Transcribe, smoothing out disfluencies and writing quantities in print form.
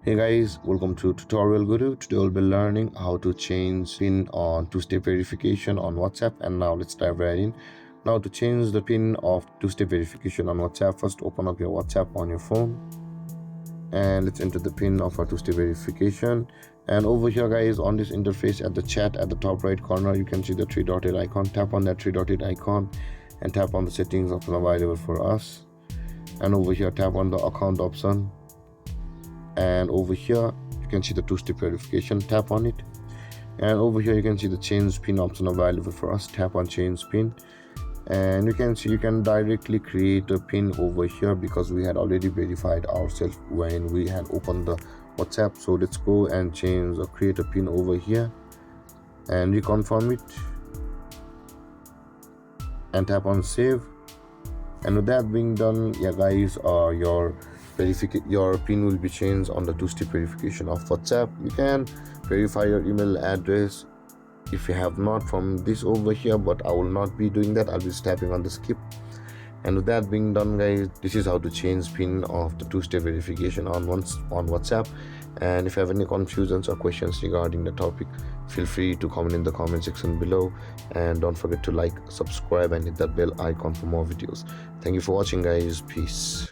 Hey guys, welcome to Tutorial Guru. Today we'll be learning how to change PIN on two-step verification on WhatsApp. And now let's dive right in. Now to change the PIN of two-step verification on WhatsApp, first open up your WhatsApp on your phone and let's enter the PIN of our two-step verification. And over here guys, on this interface at the chat at the top right corner, you can see the three-dotted icon. Tap on that three-dotted icon and tap on the settings option available for us. And over here, tap on the account option. And over here you can see the two-step verification. Tap on it, and over here you can see the change pin option available for us. Tap on change pin, and you can see you can directly create a pin over here because we had already verified ourselves when we had opened the WhatsApp. So let's go and change or create a pin over here and reconfirm it and tap on save. And with that being done, yeah guys, your pin will be changed on the two-step verification of WhatsApp. You can verify your email address if you have not from this over here, but I will not be doing that. I'll be tapping on the skip. And with that being done guys, this is how to change pin of the two-step verification on WhatsApp. And if you have any confusions or questions regarding the topic, feel free to comment in the comment section below, and don't forget to like, subscribe and hit that bell icon for more videos. Thank you for watching guys. Peace.